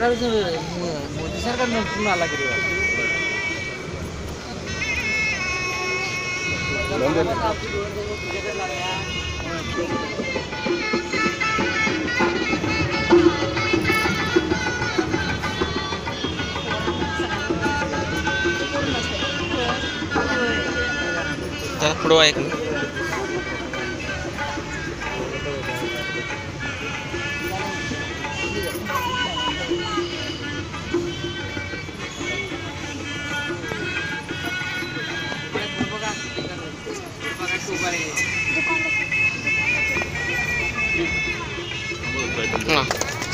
मोदी सरकार नसून आला की पुढं आहे का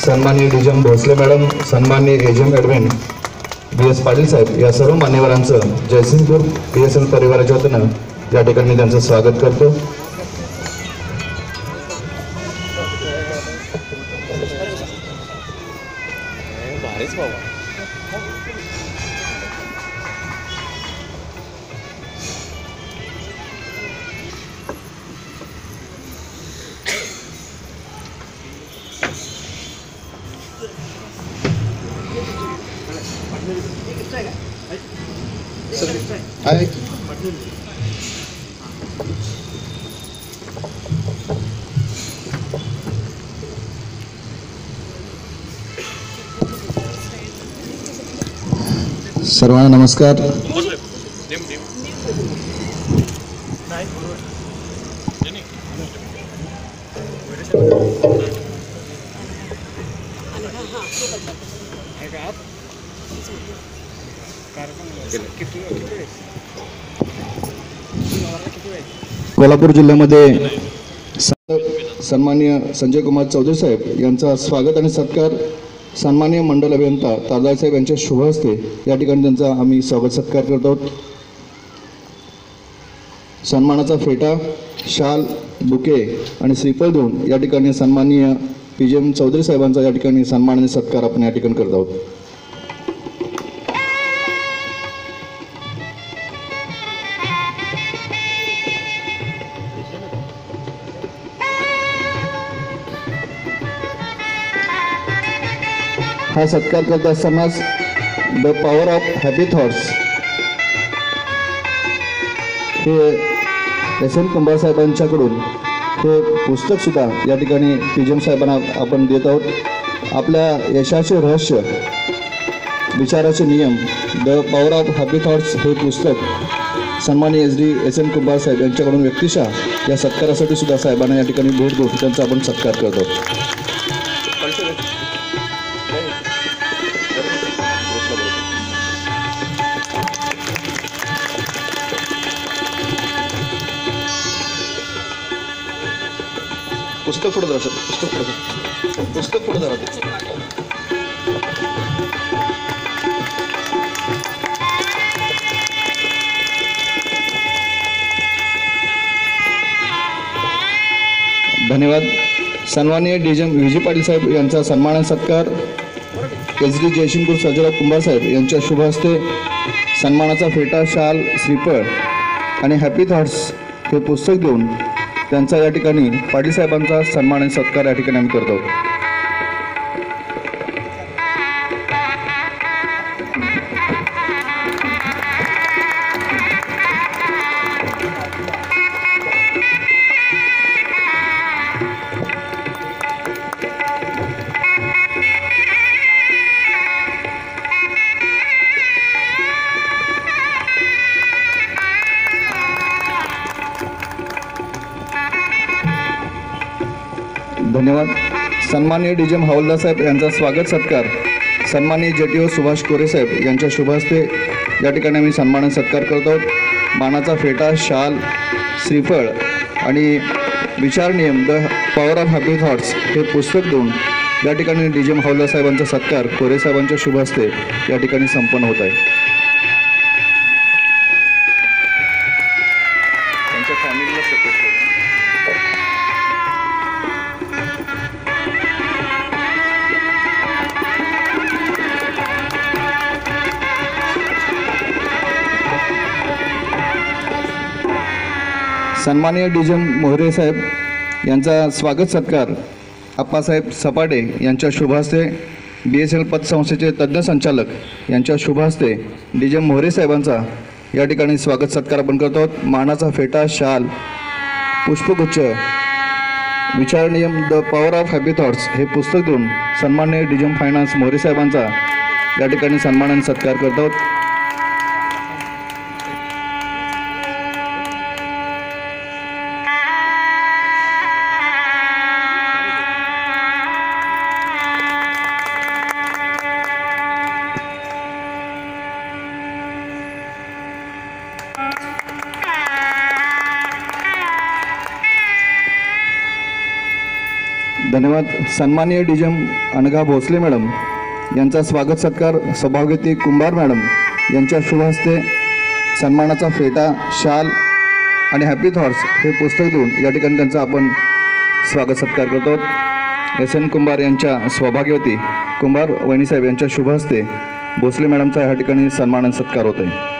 सन्माननीय डीजम भोसले मॅडम, सन्माननीय एजम ॲडमिन BS पाटील साहेब या सर्व मान्यवरांचं जयसिंगपूर BSN परिवाराच्या वतीनं या ठिकाणी त्यांचं स्वागत करतो. सर्वांना नमस्कार. कोल्हापूर जिल्ह्यामध्ये सन्माननीय संजय कुमार चौधरी साहेब यांचा स्वागत आणि सत्कार सन्माननीय मंडल अभियंता तारदाळ साहेब यांच्या शुभ हस्ते या ठिकाणी त्यांचा आम्ही स्वागत सत्कार करत आहोत. सन्मानाचा फेटा, शाल, बुके आणि श्रीफळ देऊन या ठिकाणी सन्माननीय PGM चौधरी साहेबांचा या ठिकाणी सन्मान आणि सत्कार आपण या ठिकाणी करत आहोत. हा सत्कार करत असतानाच the power of happy thoughts हे SN कुंभार साहेबांच्याकडून हे पुस्तकसुद्धा या ठिकाणी PGM साहेबांना आपण देत आहोत. आपल्या यशाचे रहस्य, विचाराचे नियम, the power of happy thoughts हे पुस्तक सन्माननीय SD SN कुंभार साहेब यांच्याकडून व्यक्तिशः या सत्कारासाठी सुद्धा साहेबांना या ठिकाणी भेट देऊन त्यांचा आपण सत्कार करतो. पुस्तक पुढे जरा, पुस्तक पुढे जरा. धन्यवाद. सन्माननीय DGM VG पाटील साहेब यांचा सन्मान सत्कार SD जयसिंगपूर सर्जेराव कुंभार साहेब यांच्या शुभ हस्ते सन्मानाचा फेटा, शाल, श्रीफळ आणि हॅपी थॉट्स हे पुस्तक देऊन त्यांचा या ठिकाणी पाटील साहेबांचा सन्मान आणि सत्कार या ठिकाणी आम्ही करतो. धन्यवाद. सन्माननीय DGM हवालदार साहेब यांचा स्वागत सत्कार सन्माननीय JTO सुभाष कोरे साहेब यांच्या शुभ हस्ते या ठिकाणी आम्ही सन्मान सत्कार करत आहोत. मानाचा फेटा, शाल, श्रीफळ आणि विचार नियम the power of happy thoughts हे पुस्तक देऊन या ठिकाणी डी जे हवालदार साहेबांचा सत्कार कोरे साहेबांच्या शुभ हस्ते या ठिकाणी संपन्न होत आहे. त्यांच्या फॅमिलीला सपोर्ट करू. सन्माननीय डी जे मोहरे साहेब यांचा स्वागत सत्कार आप्पासाहेब सपाटे यांच्या शुभ हस्ते BSNL पतसंस्थेचे तज्ज्ञ संचालक यांच्या शुभ हस्ते डी जे मोहरे साहेबांचा या ठिकाणी स्वागत सत्कार आपण करतो आहोत. मानाचा फेटा, शाल, पुष्पगुच्छ, विचार नियम the power of happy thoughts हे पुस्तक देऊन सन्माननीय डी जे फायनान्स मोहरे साहेबांचा या ठिकाणी सन्मान आणि सत्कार करत आहोत. धन्यवाद. सन्माननीय D J Anagha Bhosale madam यांचा स्वागत सत्कार सौभाग्यवती कुंभार मॅडम यांच्या शुभ हस्ते सन्मानाचा फेटा, शाल आणि हॅपी थॉट्स हे पुस्तक देऊन या ठिकाणी त्यांचा आपण स्वागत सत्कार करतो. SN कुंभार यांच्या सौभाग्यवती कुंभार वहिनीसाहेब यांच्या शुभ हस्ते भोसले मॅडमचा या ठिकाणी सन्मान आणि सत्कार होत आहे.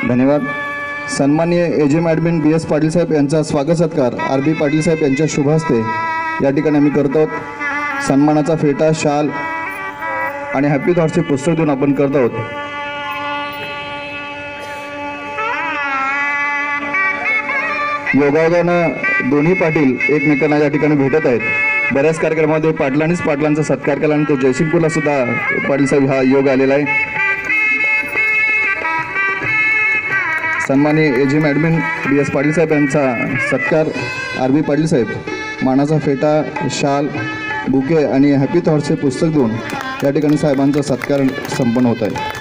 धन्यवाद. सन्माननीय AGM ॲडमिन BS पाटील साहेब यांचा स्वागत सत्कार RB पाटील साहेब यांच्या शुभ हस्ते या ठिकाणी आम्ही करतो. सन्मानाचा फेटा, शाल आणि हॅपी थॉट्सचे पुस्तक देऊन आपण करत आहोत. योगायोगानं दोन्ही पाटील एकमेकांना या ठिकाणी भेटत आहेत. बऱ्याच कार्यक्रमामध्ये पाटलांनीच पाटलांचा सत्कार केला आणि तो जयसिंगपूरला सुद्धा पाटील साहेब हा योग आलेला आहे. सन्माननीय AGM ॲडमिन BS पाटील साहेब यांचा सत्कार RB पाटील साहेब मानाचा फेटा, शाल, बुके आणि हॅपी थॉट्सचे पुस्तक देऊन या ठिकाणी साहेबांचा सत्कार संपन्न होत आहे.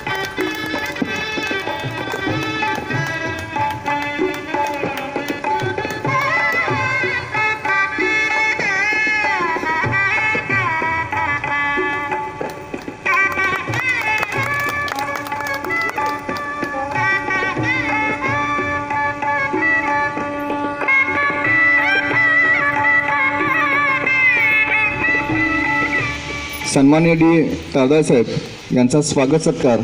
सन्माननीय D तारदाळ साहेब यांचा स्वागत सत्कार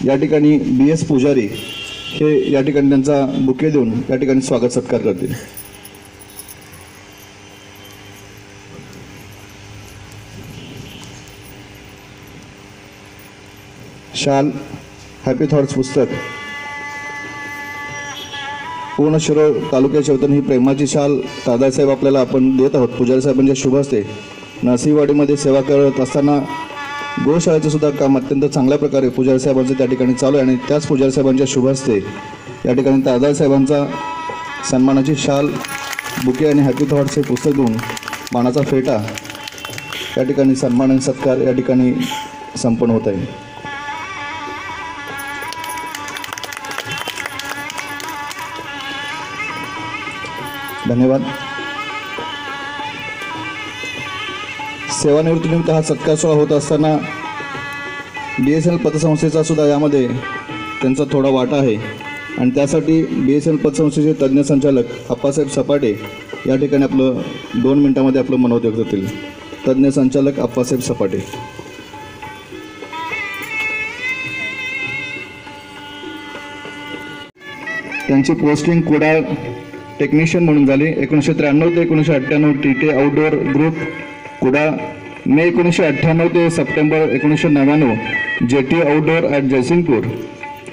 या ठिकाणी BS पुजारी हे या ठिकाणी त्यांचा बुके देऊन या ठिकाणी स्वागत सत्कार करतील. शाल, हॅपी थॉट्स पुस्तक पूर्ण शिरोळ तालुक्याच्या वतीने ही प्रेमाची शाल तारदाळ साहेब आपल्याला आपण देत आहोत. पुजारी साहेबांच्या शुभ हस्ते नरसिंहवाडीमध्ये सेवा करत असताना गोशाळेचं सुद्धा काम अत्यंत चांगल्या प्रकारे पुजारी साहेबांचं त्या ठिकाणी चालू आहे आणि त्याच पुजारी साहेबांच्या शुभ हस्ते या ठिकाणी तारदाळ साहेबांचा सन्मानाची शाल, बुके आणि हॅपी थॉट्स हे पुस्तक देऊन मानाचा फेटा या ठिकाणी सन्मान आणि सत्कार या ठिकाणी संपन्न होत आहे. धन्यवाद. सेवानिवृत्तीनिमित्त हा सत्कार सोहळा होत असताना BSNL पतसंस्थेचा सुद्धा यामध्ये त्यांचा थोडा वाटा आहे आणि त्यासाठी BSNL पतसंस्थेचे तज्ज्ञ संचालक आप्पासाहेब सपाटे या ठिकाणी आपलं 2 मिनिटांमध्ये आपलं मनोगत व्यक्त करतील. तज्ज्ञ संचालक आप्पासाहेब सपाटे. त्यांची पोस्टिंग कुडाळ टेक्निशियन म्हणून झाली. 1993 ते 1998 TT आउटडोअर ग्रुप कुडाळ. मे 1998 ते September 1999 JT outdoor at Jaysingpur.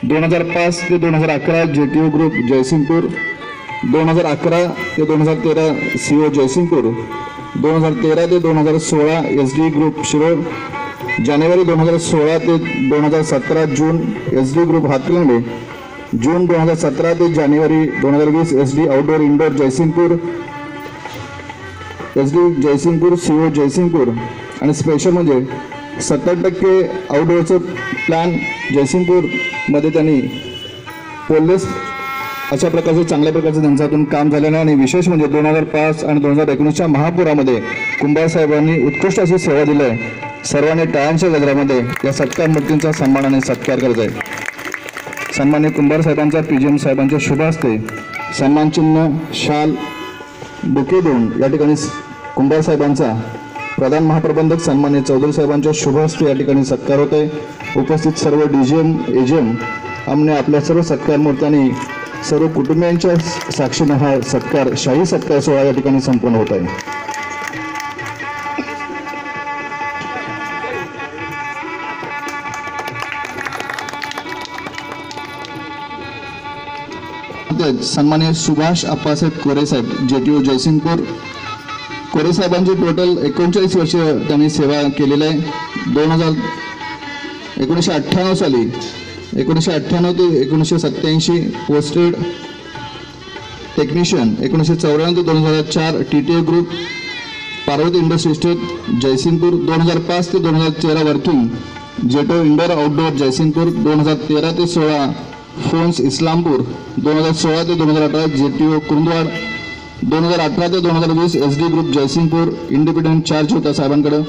2005 ते 2011 JTO ग्रुप जयसिंगपूर. 2011 ते 2013 CO जयसिंगपूर. 2013 ते 2016 SD ग्रुप शिरोळ. जानेवारी 2016 ते 2017 जून SD ग्रुप हातकणंगले, जून 2017 ते जानेवारी 2020 SD outdoor indoor Jaysingpur, SD Jaysingpur CO Jaysingpur. आणि स्पेशल म्हणजे 70% आउटडोअरचं प्लॅन जयसिंगपूरमध्ये त्यांनी पोललेस अशा प्रकारचं चांगल्या प्रकारचं त्यांच्यातून काम झालेलं आहे. आणि विशेष म्हणजे 2005 आणि 2019च्या महापुरामध्ये कुंभार साहेबांनी उत्कृष्ट अशी सेवा दिली आहे. सर्वांनी टाळ्यांच्या गजरामध्ये या सत्कार मूर्तींचा सन्मानाने सत्कार करायचा आहे. सन्मान्य कुंभार साहेबांचा PGM साहेबांच्या शुभ हस्ते सन्मानचिन्ह, शाल, बुके देऊन या ठिकाणी कुंभार साहेबांचा प्रधान महाप्रबंधक सन्मान्य चौधरी साहेबांच्या शुभ हस्ते या ठिकाणी सत्कार होत आहे. उपस्थित सर्व DGM AGM आमने आपल्या सर्व सत्कार मूर्त्यांनी सर्व कुटुंबियांच्या साक्षीने हा सत्कार, शाही सत्कार सोहळा या ठिकाणी संपन्न होत आहे. सन्मान्य सुभाष आप्पासाहेब कोरे साहेब JTO जयसिंगपूर. कोरे साहेबांची टोटल 39 वर्ष त्यांनी सेवा केलेली आहे. 1998 साली 1998 ते 1987 पोस्टेड टेक्निशियन, 1994 ते 2004 TTA group Parvati industry estate Jaysingpur, 2005 ते 2013 वर्किंग जेटो इंडोर आउटडोर जयसिंगपूर, 2013 ते 16 फोन्स इस्लामपूर, 2016 ते 2018 JTO कुरुंदवाड, 2018 ते 2020 SD group Jaysingpur independent charge होता साहेबांकडे.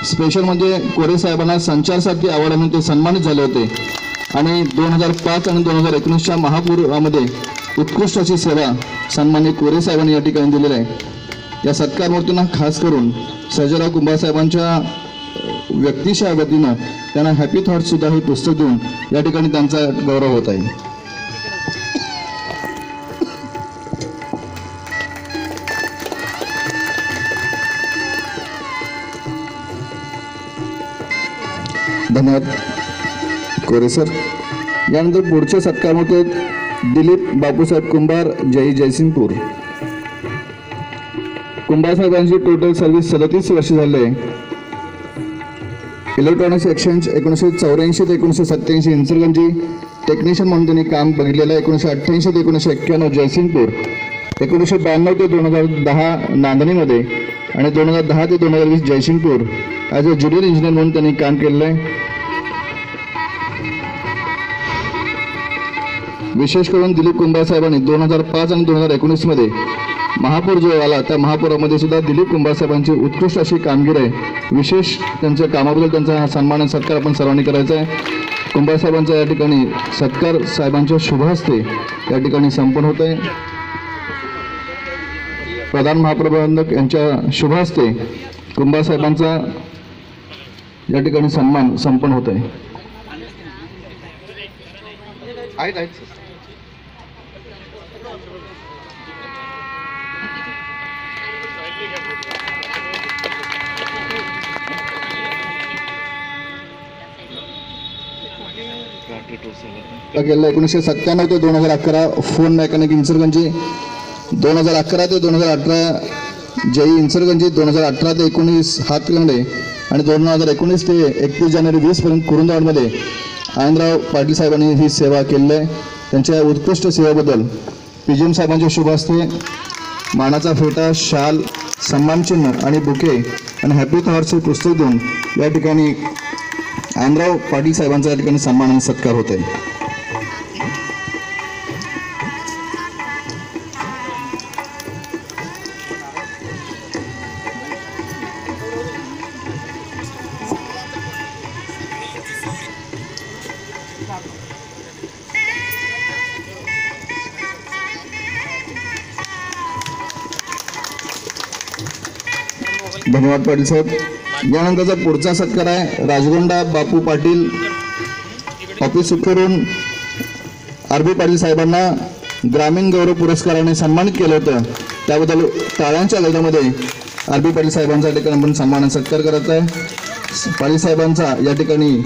स्पेशल म्हणजे कोरे साहेबांना संचारसारखी आवडीने ते सन्मानित झाले होते. आणि 2005 आणि 2019च्या महापुरामध्ये उत्कृष्ट अशी सेवा सन्मान्य कोरे साहेबांनी या ठिकाणी दिलेली आहे. या सत्कार मूर्तींना खास करून सर्जेराव कुंभार साहेबांच्या व्यक्तिशा वतीनं त्यांना हॅपी थॉट सुद्धा हे पुस्तक देऊन या ठिकाणी त्यांचा गौरव होत आहे. धन्यवाद कोरे सर. यानंतर पुढचे सत्कार होते दिलीप बापूसाहेब कुंभार जयसिंगपूर. कुंभार साहेबांची टोटल सर्व्हिस 37 वर्ष झाले. इलेक्ट्रॉनिक्स एक्सचेंज 1984 ते 1987 इंचलकरंजी टेक्निशियन म्हणून त्यांनी काम बघितलेलं आहे. 1988 ते 1991 जयसिंगपूर, 1992 ते 2010 नांदणीमध्ये आणि 2010 ते 2020 Jaysingpur as a junior engineer म्हणून त्यांनी काम केलेलं आहे. विशेष करून दिलीप कुंभार साहेबांनी 2005 आणि 2019 मध्ये महापूर जो आला त्या महापुरामध्ये सुद्धा दिलीप कुंभार साहेबांची उत्कृष्ट अशी कामगिरी आहे. विशेष त्यांच्या कामाबद्दल त्यांचा सन्मान आणि सत्कार आपण सर्वांनी करायचा आहे. कुंभार साहेबांचा या ठिकाणी सत्कार साहेबांच्या शुभ हस्ते या ठिकाणी संपन्न होत आहे. प्रधान महाप्रबंधक यांच्या शुभ हस्ते कुंभार साहेबांचा या ठिकाणी सन्मान संपन्न होत आहे. केलं 1997 ते 2011 फोन मेकॅनिक इंचलकरंजी, 2011 ते 2018 JE इंचलकरंजी, 2018 ते 19 हातकणंगले आणि 2019 ते 31 जानेवारी 20 पर्यंत कुरुंदवाडमध्ये आनंदराव पाटील साहेबांनी ही सेवा केलेली आहे. त्यांच्या उत्कृष्ट सेवेबद्दल PGM साहेबांच्या शुभ हस्ते मानाचा फेटा, शाल, सन्मानचिन्ह आणि बुके आणि हॅपी थॉट्सचे पुस्तक देऊन या ठिकाणी आनंदराव पाटील साहेबांचा या ठिकाणी सन्मान आणि सत्कार होत आहे. धन्यवाद पाटील साहेब. यानंतरचा पुढचा सत्कार आहे राजगोंडा बापू पाटील ऑफिस करून RB पाटील साहेबांना ग्रामीण गौरव पुरस्काराने सन्मानित केलं होतं. त्याबद्दल टाळ्यांच्या गजरामध्ये RB पाटील साहेबांचा ठिकाणी आपण सन्मान सत्कार करत आहे. पाटील साहेबांचा या ठिकाणी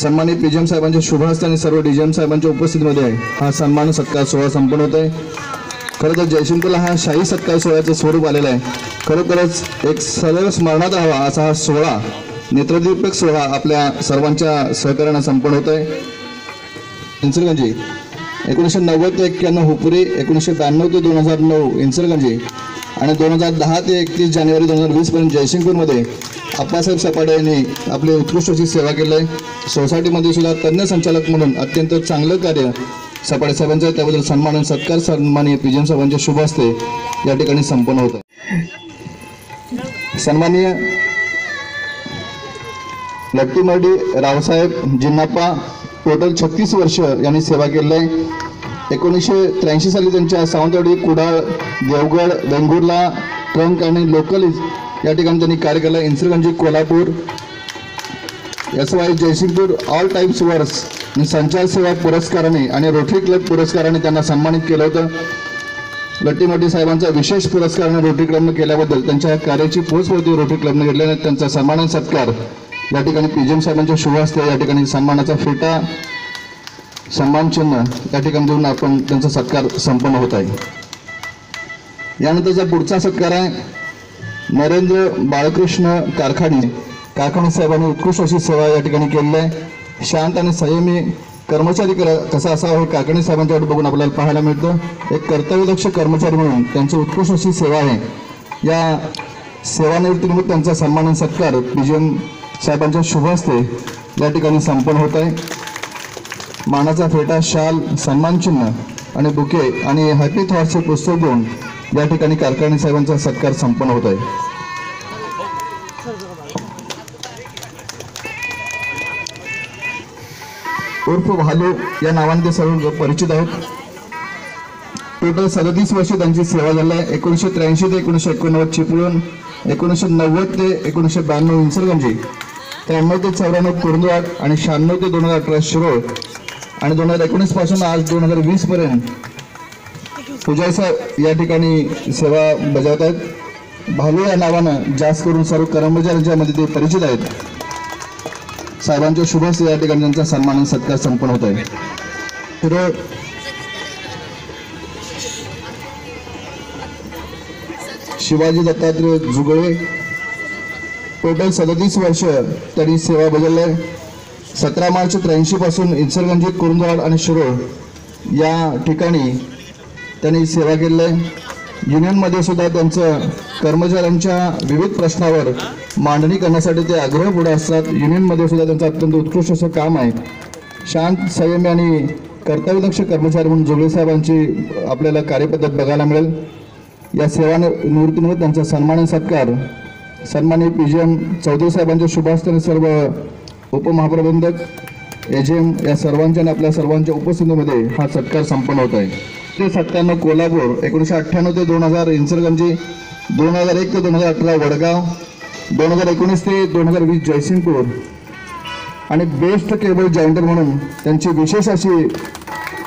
सन्मानित PGM साहेबांच्या शुभ हस्ते आणि सर्व DGM साहेबांच्या उपस्थितीमध्ये हा सन्मान सत्कार सोहळा संपन्न होत आहे. खरं तर जयसिंगपूरला हा शाही सत्कार सोहळ्याचं स्वरूप आलेलं आहे. खरोखरच एक सरळ स्मरणात राहावा असा हा सोहळा नेत्रदीपक सोहळा आपल्या सर्वांच्या सहकार्याने संपन्न होत आहे. इन्सलगंजी 1990 ते 91 हुपुरी, 1992 ते 2009 इन्सलगंजी आणि 2010 ते 31 जानेवारी 2020 पर्यंत जयसिंगपूरमध्ये आप्पासाहेब सपाटे यांनी आपली उत्कृष्ट अशी सेवा केली आहे. सोसायटीमध्ये सुद्धा तज्ज्ञ संचालक म्हणून अत्यंत चांगलं कार्य सपाटे साहेबांचं आहे. त्याबद्दल सन्मान आणि सत्कार सन्माननीय पीजीएम साहेबांच्या शुभ हस्ते या ठिकाणी संपन्न होत आहे. सन्माननीय लट्टीमर्डी रावसाहेब जिन्नाप्पा टोटल 36 वर्ष यांनी सेवा केली आहे. 1983 साली त्यांच्या सावंतवाडी, कुडाळ, देवगड, वेंगुर्ला, ट्रंक आणि लोकल या ठिकाणी त्यांनी कार्य केलं. इन्सलगंजी, Kolhapur, SY Jaysingpur all times वर्स आणि संचार सेवा पुरस्काराने आणि रोटरी क्लब पुरस्काराने त्यांना सन्मानित केलं होतं. लट्टीमर्डी साहेबांचा विशेष पुरस्कार आणि रोटरी क्लबनं केल्याबद्दल त्यांच्या कार्याची पोचपावती रोटरी क्लबने घेतल्याने त्यांचा सन्मान आणि सत्कार या ठिकाणी पीजीएम साहेबांच्या शुभ हस्ते या ठिकाणी सन्मानाचा फेटा, सन्मान चिन्ह या ठिकाणी देऊन आपण त्यांचा सत्कार संपन्न होत आहे. यानंतरचा पुढचा सत्कार आहे नरेंद्र बाळकृष्ण कारखाने साहेबांनी उत्कृष्ट अशी सेवा या ठिकाणी केलेली आहे. शांत आणि संयमी कर्मचारी कसा असावा हे कारखाने साहेबांच्याकडे बघून आपल्याला पाहायला मिळतं. एक कर्तव्यदक्ष कर्मचारी म्हणून त्यांची उत्कृष्ट अशी सेवा आहे. या सेवानिवृत्तीनिमित्त त्यांचा सन्मान आणि सत्कार पीजीएम साहेबांच्या शुभ हस्ते या ठिकाणी संपन्न होत आहे. मानाचा फेटा, शाल, सन्मान चिन्ह आणि बुके आणि हॅपी थॉट्सचे पुस्तक देऊन या ठिकाणी कारखाने साहेबांचा सत्कार संपन्न होत आहे. उर्फ भालू या नावाने ते सर्व परिचित आहेत. टोटल 37 वर्ष त्यांची सेवा झाली आहे. 1983 ते 1989 चिपळूण, 1990 ते 1992 इन्सलगंजी, 93 ते 94 कुरुंदवाड आणि 96 ते 2018 शिरोळ आणि 2019 पासून आज 2020 पर्यंत पुजारी साहेब या ठिकाणी सेवा बजावत आहेत. भालू या नावानं जास्त करून सर्व कर्मचाऱ्यांच्या मध्ये ते परिचित आहेत. साहेबांच्या शुभ हस्ते या ठिकाणी त्यांचा सन्मान आणि सत्कार संपन्न होत आहे. शिरोळ शिवाजी दत्तात्रय जुगळे टोटल 37 वर्ष त्यांनी सेवा बजावली आहे. 17 मार्च 83 पासून इन्सलगंजी, कुरुंदवाड आणि शिरोळ या ठिकाणी त्यांनी सेवा केलेली आहे. युनियनमध्ये सुद्धा त्यांचं कर्मचाऱ्यांच्या विविध प्रश्नावर मांडणी करण्यासाठी ते आग्रह पुढे असतात. युनियनमध्ये सुद्धा त्यांचं अत्यंत उत्कृष्ट असं काम आहे. शांत, संयमी आणि कर्तव्यदक्ष कर्मचारी म्हणून जुगळे साहेबांची आपल्याला कार्यपद्धत बघायला मिळेल. या सेवानिवृत्तीमुळे त्यांचा सन्मान आणि सत्कार सन्माननीय पीजीएम चौधरी साहेबांच्या शुभ हस्ते सर्व उपमहाप्रबंधक, एजेम या सर्वांच्या आणि आपल्या सर्वांच्या उपस्थितीमध्ये हा सत्कार संपन्न होत आहे. 1997 कोल्हापूर, 1998 ते 2000 इन्सलगंजी, 2001 ते 2018 वडगाव, 2019 ते 2020 जयसिंगपूर आणि बेस्ट केबल जॉईंटर म्हणून त्यांची विशेष अशी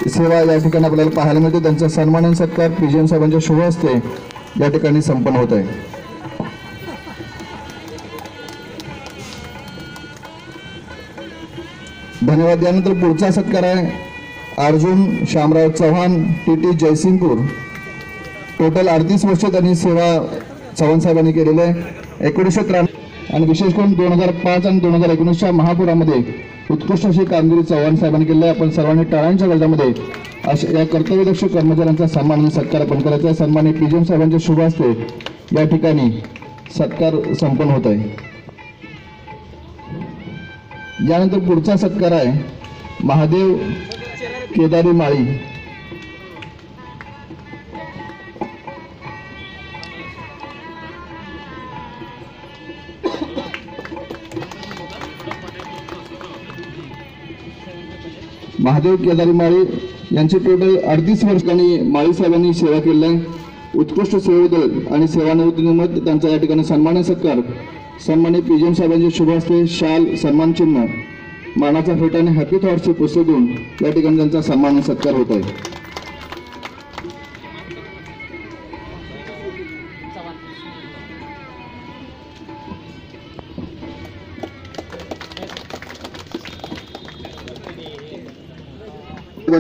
सेवा या ठिकाणी आपल्याला पाहायला मिळते. त्यांचा सन्मान आणि सत्कार पीजीएम साहेबांच्या शुभ हस्ते या ठिकाणी संपन्न होत आहे. धन्यवाद. यानंतर पुढचा सत्कार आहे अर्जुन शामराव चव्हाण, TT जयसिंगपूर. टोटल 38 वर्ष त्यांनी सेवा चव्हाण साहेबांनी केलेली आहे. 1993 आणि विशेष करून 2005 आणि 2019च्या महापुरामध्ये उत्कृष्ट अशी कामगिरी चव्हाण साहेबांनी केली आहे. आपण सर्वांनी टाळ्यांच्या गजरामध्ये अशा या कर्तव्यदक्ष कर्मचाऱ्यांचा सन्मान आणि सत्कार आपण करायचा आहे. सन्माननीय पीजीएम साहेबांच्या शुभ हस्ते या ठिकाणी सत्कार संपन्न होत आहे. यानंतर पुढचा सत्कार आहे महादेव केदारी माळी. महादेव केदारी माळी यांची टोटल 38 वर्षांनी माळी साहेबांनी सेवा केली आहे. उत्कृष्ट सेवेबद्दल आणि सेवानिवृत्तीनिमित्त त्यांचा या ठिकाणी सन्मान सत्कार सन्माननीय पीजीएम साहेबांच्या शुभ हस्ते शाल, सन्मान चिन्ह, मानाचा फेटा आणि हॅपी थॉट्सचे पुस्तक देऊन या ठिकाणी त्यांचा सन्मान सत्कार होत आहे.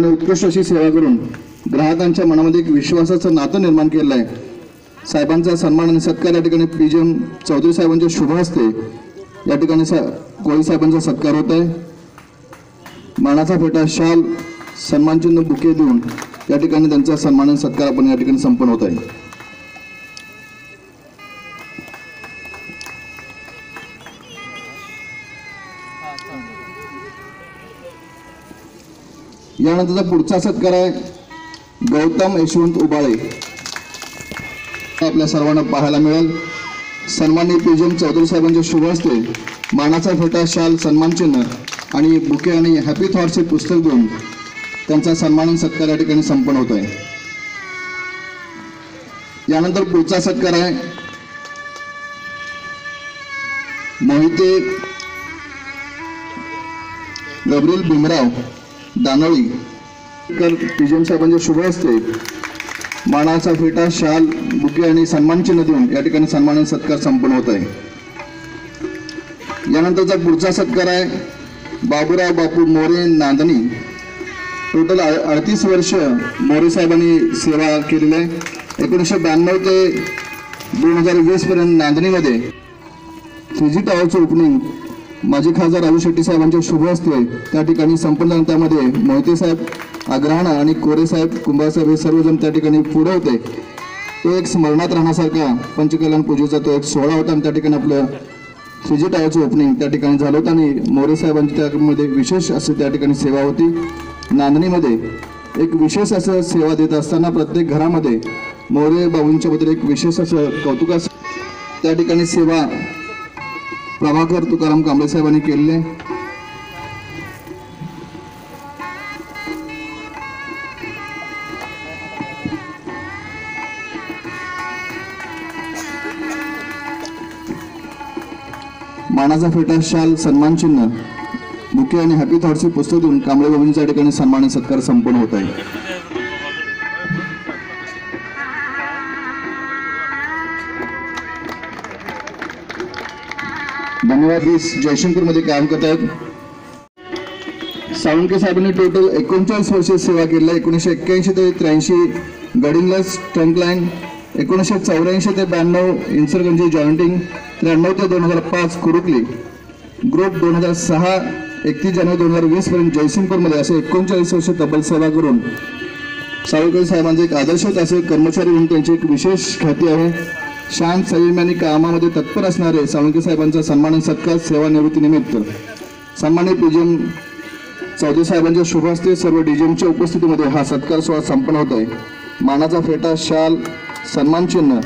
उत्कृष्ट अशी सेवा करून ग्राहकांच्या मनामध्ये एक विश्वासाचं नातं निर्माण केलं आहे. साहेबांचा सन्मान आणि सत्कार या ठिकाणी पीजीएम चौधरी साहेबांच्या शुभ हस्ते या ठिकाणी कोळी साहेबांचा सत्कार होत आहे. मानाचा फेटा, शाल, सन्मानचिन्ह, बुके देऊन या ठिकाणी त्यांचा सन्मान आणि सत्कार आपण या ठिकाणी संपन्न होत आहे. यानंतरचा पुढचा सत्कार आहे गौतम यशवंत उबाळे. आपल्या सर्वांना पाहायला मिळेल. सन्माननीय पीजीएम चौधरी साहेबांच्या शुभ हस्ते मानाचा फेटा, शाल, सन्मान चिन्ह आणि बुके आणि हॅपी थॉट्सचे पुस्तक देऊन त्यांचा सन्मान आणि सत्कार या ठिकाणी संपन्न होत आहे. यानंतर पुढचा सत्कार आहे मोहिते गब्रिल भीमराव दानोळी. पीजीएम साहेबांच्या शुभ हस्ते मानाचा फेटा, शाल, बुके आणि सन्मान चिन्ह देऊन या ठिकाणी सन्मान आणि सत्कार संपन्न होत आहे. यानंतरचा पुढचा सत्कार आहे बाबूराव बापू मोरे नांदणी. टोटल 38 वर्ष मोरे साहेबांनी सेवा केलेली आहे. 1992 ते 2020 पर्यंत नांदणीमध्ये 3G टॉवरचं ओपनिंग माजी खासदार राजू शेट्टी साहेबांच्या शुभ हस्ते त्या ठिकाणी संपन्न झालं. त्यामध्ये मोहिते साहेब, अग्रहाणा आणि कोरे साहेब, कुंभार साहेब हे सर्वजण त्या ठिकाणी पुढे होते. तो एक स्मरणात राहण्यासारखा पंचकल्याण पूजेचा तो एक सोहळा होता आणि त्या ठिकाणी आपलं 3G टॉवरचं ओपनिंग त्या ठिकाणी झालं होतं आणि मोरे साहेबांची त्यामध्ये विशेष असे त्या ठिकाणी सेवा होती. नांदणीमध्ये एक विशेष असं सेवा देत असताना प्रत्येक घरामध्ये मोरे बाबूंच्या बद्दल एक विशेष असं कौतुक त्या ठिकाणी सेवा प्रभाकर तुकाराम कांबळे साहेबांनी केलेली आहे. मानाचा फेटा, शाल, सन्मान चिन्ह, बुके आणि हॅपी थॉट्सचे पुस्तक देऊन कांबळे बाबूंच्या ठिकाणी सन्मान आणि सत्कार संपन्न होत आहे. धन्यवाद. जयशंकरमध्ये काम करत आहेत. साळुंके साहेबांनी टोटल 39 वर्ष सेवा केली. 1981 ते 83 गडिंग्लस ट्रंकलाईन, 1984 ते 92 इन्सरगंजी जॉइंटिंग, 93 ते 2005 कुरुकली ग्रुप, 2006 31 जानेवारी 2020 पर्यंत जयसिंगपूरमध्ये असे 39 वर्ष तब्बल सेवा करून साळुंके साहेबांचे एक आदर्श असे कर्मचारी म्हणून त्यांची एक विशेष ख्याती आहे. शांत, संयमी आणि कामामध्ये तत्पर असणारे साळुंके साहेबांचा सन्मान आणि सत्कार सेवानिवृत्तीनिमित्त सन्माननीय पीजीएम चौधरी साहेबांच्या शुभ हस्ते सर्व डीजीएमच्या उपस्थितीमध्ये हा सत्कार सोहळा संपन्न होत आहे. मानाचा फेटा, शाल, सन्मान चिन्ह,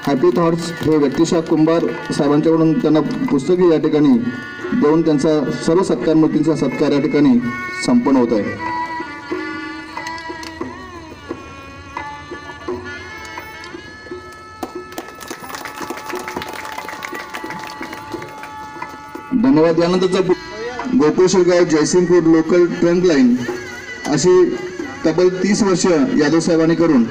हॅपी थॉट्स हे व्यक्तिशा कुंभार साहेबांच्याकडून त्यांना पुस्तके या ठिकाणी देऊन त्यांचा सर्व सत्कार मूर्तींचा सत्कार या ठिकाणी संपन्न होत आहे. धन्यवाद. यानंतरचा Gokul Shirgaon Jaysingpur local trunk line अशी तब्बल 30 वर्ष यादव साहेबांनी करून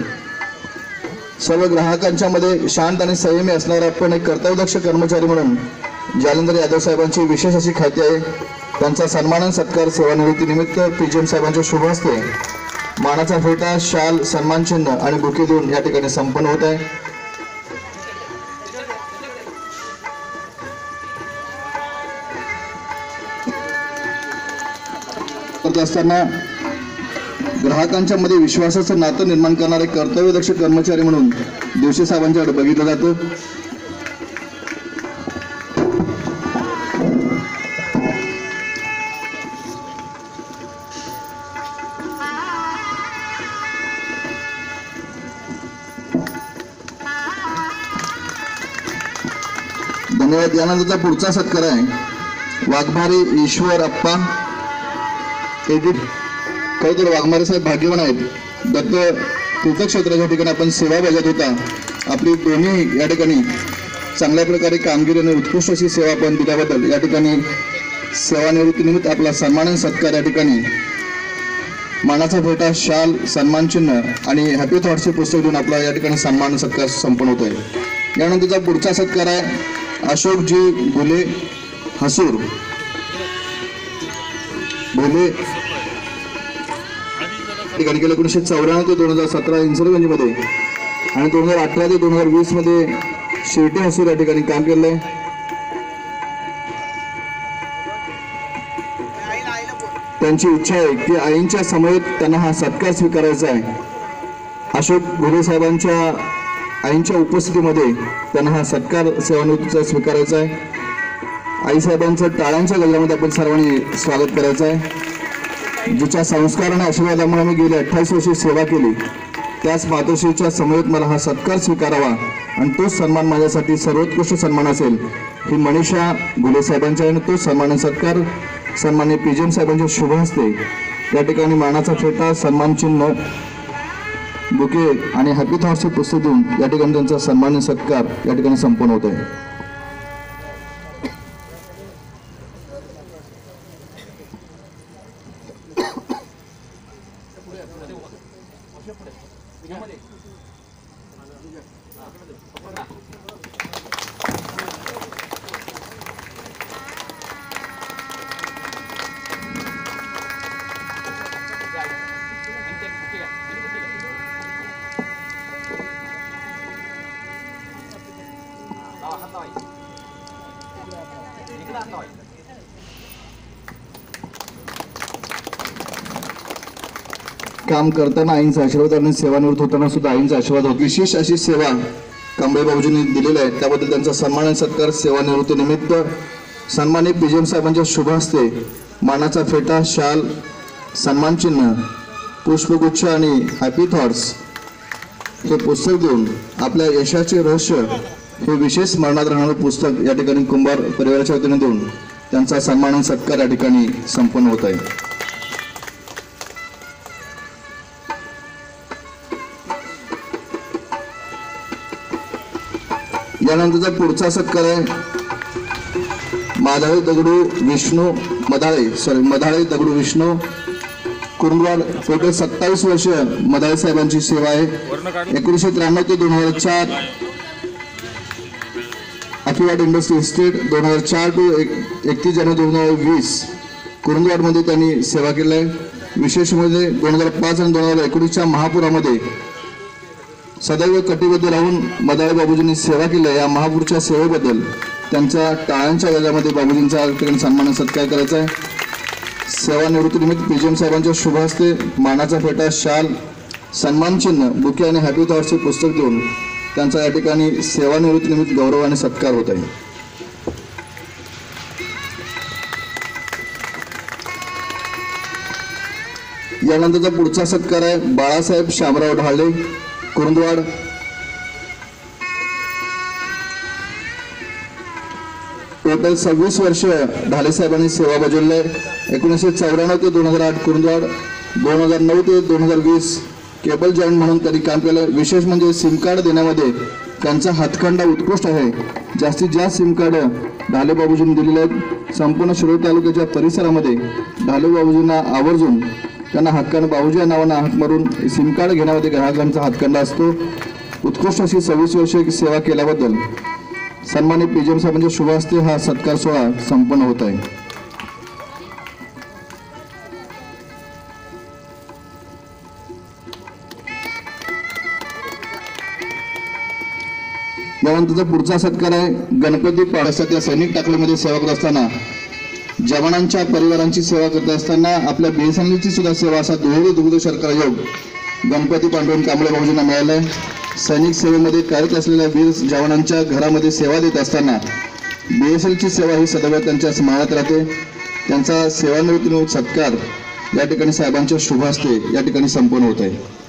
सर्व ग्राहकांच्या मध्ये शांत आणि संयमी असणारा पण एक कर्तव्यदक्ष कर्मचारी म्हणून जालंधर यादव साहेबांची विशेष अशी ख्याती आहे. त्यांचा सन्मान आणि सत्कार सेवानिवृत्तीनिमित्त पीजीएम साहेबांच्या शुभ हस्ते मानाचा फेटा, शाल, सन्मान चिन्ह आणि बुके देऊन या ठिकाणी संपन्न होत आहे. करत असताना ग्राहकांच्या मध्ये विश्वासाचं नातं निर्माण करणारे कर्तव्यदक्ष कर्मचारी म्हणून दिवशी साहेबांच्याकडे बघितलं जातं. धन्यवाद. यानंतरचा पुढचा सत्कार आहे वाघमारे ईश्वर अप्पा. खरं तर वाघमारे साहेब भाग्यवान आहेत. दत्त तीर्थक्षेत्राच्या ठिकाणी आपण सेवा बजावत होता. आपली दोन्ही या ठिकाणी चांगल्या प्रकारे कामगिरी आणि उत्कृष्ट अशी सेवा आपण दिल्याबद्दल या ठिकाणी सेवानिवृत्तीनिमित्त आपला सन्मान आणि सत्कार या ठिकाणी मानाचा फेटा, शाल, सन्मान चिन्ह आणि हॅपी थॉट्सचे पुस्तक देऊन आपला या ठिकाणी सन्मान सत्कार संपन्न होत आहे. यानंतरचा पुढचा सत्कार आहे अशोकजी भोले हसूर. भोले ठिकाणी गेल्या 1994 ते 2017 इन्सर्गंजीमध्ये आणि 2018 ते 2020 मध्ये शिर्टी हसूर या ठिकाणी काम केलंय. त्यांची इच्छा आहे की आईंच्या समवेत त्यांना हा सत्कार स्वीकारायचा आहे. अशोक घुले साहेबांच्या आईंच्या उपस्थितीमध्ये त्यांना हा सत्कार सेवानिवृत्तीचा स्वीकारायचा आहे. आईसाहेबांचं टाळ्यांच्या गल्ल्यामध्ये आपण सर्वांनी स्वागत करायचं आहे. जिच्या संस्कार आणि आशीर्वादामुळे मी गेली 28 वर्षे सेवा केली, त्याच मातोश्रीच्या समवेत मला हा सत्कार स्वीकारावा आणि तोच सन्मान माझ्यासाठी सर्वोत्कृष्ट सन्मान असेल ही मनीषा घुले साहेबांच्या आणि तो सन्मान सत्कार सन्मान्य PGM साहेबांच्या शुभ हस्ते या ठिकाणी मानाचा फेटा, सन्मान चिन्ह, बुके आणि हॅपी थॉट्सचे पुस्तक देऊन या ठिकाणी त्यांचा सन्मान सत्कार या ठिकाणी संपन्न होत आहे. काम करताना आईंचा आशीर्वाद आणि सेवानिवृत्त होताना सुद्धा आईंचा आशीर्वाद होता. विशेष अशी सेवा कांबळे बाबूजींनी दिलेली आहे, त्याबद्दल त्यांचा सन्मान आणि सत्कार सेवानिवृत्तीनिमित्त सन्मानित PGM साहेबांच्या शुभ हस्ते मानाचा फेटा, शाल, सन्मान चिन्ह, पुष्पगुच्छ आणि हॅपी थॉट्स हे पुस्तक देऊन आपल्या यशाचे रहस्य हे विशेष स्मरणात राहणारं पुस्तक या ठिकाणी कुंभार परिवाराच्या वतीने देऊन त्यांचा सन्मान आणि सत्कार या ठिकाणी संपन्न होत आहे. यानंतरचा पुढचा सत्कार आहे मधाळे दगडू विष्णू कुरुंदवाड. टोटल 27 वर्ष मधाळे साहेबांची सेवा आहे. 1993 ते 2004 अखिवाड इंडस्ट्री इस्टेट, 2004 to 31 जानेवारी 2020 कुरुंदवाडमध्ये त्यांनी सेवा केली आहे. विशेष म्हणजे 2005 आणि 2019च्या महापुरामध्ये सदैव कटिबद्ध राहून मधाळे बाबूजींनी सेवा केली आहे. या महापूरच्या सेवेबद्दल त्यांच्या टाळ्यांच्या गल्ल्यामध्ये बाबूजींचा ठिकाणी सन्मान सत्कार करायचा आहे. सेवानिवृत्तीनिमित्त PGM साहेबांच्या शुभ हस्ते मानाचा फेटा, शाल, सन्मान चिन्ह, बुके आणि हॅपी थॉट्सचे पुस्तक देऊन त्यांचा या ठिकाणी सेवानिवृत्तीनिमित्त गौरव आणि सत्कार होत आहे. यानंतरचा पुढचा सत्कार आहे बाळासाहेब शामराव ढाळे कुरुंदवाड. टोटल 26 वर्ष ढाले साहेबांनी सेवा बजावली आहे. 1994 ते 2008 कुरुंदवाड, 2009 ते 2020 केबल जॉईंट म्हणून त्यांनी काम केलं. विशेष म्हणजे सिम कार्ड देण्यामध्ये त्यांचा हातखंडा उत्कृष्ट आहे. जास्तीत जास्त सिम कार्ड ढाले बाबूजींनी दिलेले आहेत. संपूर्ण शिरोळ तालुक्याच्या परिसरामध्ये ढाले बाबूजींना आवर्जून त्यांना हातखंड बाबूजी या नावानं हाक मारून सिम कार्ड घेण्यामध्ये ग्राहकांचा हातखंडा असतो. उत्कृष्ट अशी 26 वर्षे सेवा केल्याबद्दल सन्मानित PGM साहेबांच्या शुभ हस्ते हा सत्कार सोहळा संपन्न होत आहे. यानंतरचा पुढचा सत्कार आहे गणपती पाडसाच्या सैनिक टाकलीमध्ये सेवा करत असताना, जवानांच्या परिवारांची सेवा करत असताना आपल्या BSNLची सुद्धा सेवा असा दुहेरी दुग्ध शर्करा योग गणपती पांडुरंग कांबळे बाबूजींना मिळाला आहे. सैनिक सेवेमध्ये कार्यरत असलेल्या वीर जवानांच्या घरामध्ये सेवा देत असताना BSNLची सेवा ही सदैव त्यांच्या स्मरणात राहते. त्यांचा सेवानिवृत्तीनिमित्त सत्कार या ठिकाणी साहेबांच्या शुभ हस्ते या ठिकाणी संपन्न होत आहे.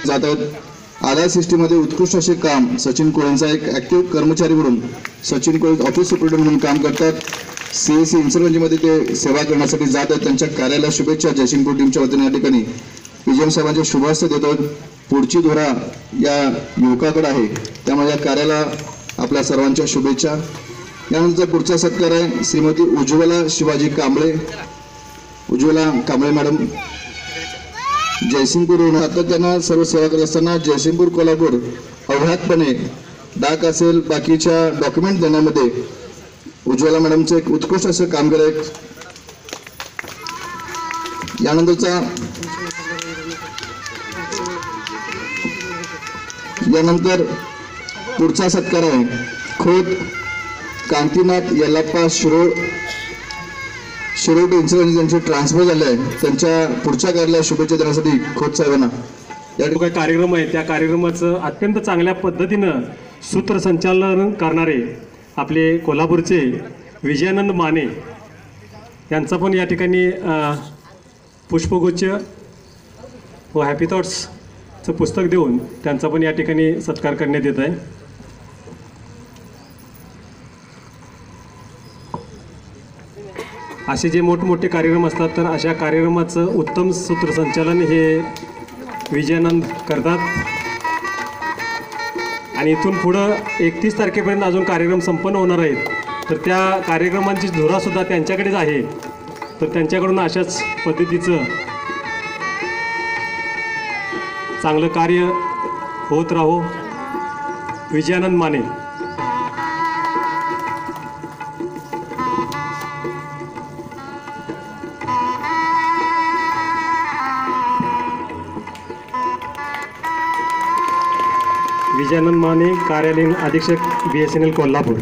जात आहेत. आधार सिस्टीममध्ये उत्कृष्ट असे काम सचिन कोळेंचा एक ऍक्टिव्ह कर्मचारी म्हणून सचिन कोळे ऑफिस सुपरिटेंडंट म्हणून काम करतात. CSC इन्सर्जन्सीमध्ये ते सेवा करण्यासाठी जात आहेत. त्यांच्या कार्याला शुभेच्छा जयसिंगपूर टीमच्या वतीने या ठिकाणी PGM साहेबांच्या शुभ हस्ते देतो. पुढची धुरा या युवकाकडे आहे, त्यामुळे या कार्याला आपल्या सर्वांच्या शुभेच्छा. यानंतर पुढचा सत्कार आहे श्रीमती उज्ज्वला शिवाजी कांबळे. उज्ज्वला कांबळे मॅडम जयसिंगपूर सातत्यानं सर्व सेवा करत असताना जयसिंगपूर कोल्हापूर अव्याहतपणे डाक असेल बाकीच्या डॉक्युमेंट देण्यामध्ये उज्ज्वला मॅडमचं एक उत्कृष्ट असं कामगिरी आहे. यानंतर पुढचा सत्कार आहे खोत कांतीनाथ यल्लाप्पा शिरोळ टू इन्सिडेंट ज्यांचे ट्रान्सफर झाले आहे त्यांच्या पुढच्या कार्याला शुभेच्छा देण्यासाठी खोत साहेबांना जो काही कार्यक्रम आहे त्या कार्यक्रमाचं अत्यंत चांगल्या पद्धतीनं सूत्रसंचालन करणारे आपले कोल्हापूरचे विजयानंद माने यांचा पण या ठिकाणी पुष्पगुच्छ व हॅपी थॉट्सचं पुस्तक देऊन त्यांचा पण या ठिकाणी सत्कार करण्यात येत आहे. असे जे मोठमोठे कार्यक्रम असतात तर अशा कार्यक्रमाचं उत्तम सूत्रसंचालन हे विजयानंद करतात आणि इथून पुढं 31 तारखेपर्यंत अजून कार्यक्रम संपन्न होणार आहेत तर त्या कार्यक्रमांची धुरासुद्धा त्यांच्याकडेच आहे तर त्यांच्याकडून अशाच पद्धतीचं चांगलं कार्य होत राहो. विजयानंद माने. विजयानंद माने कार्यालयीन अधीक्षक BSNL कोल्हापूर.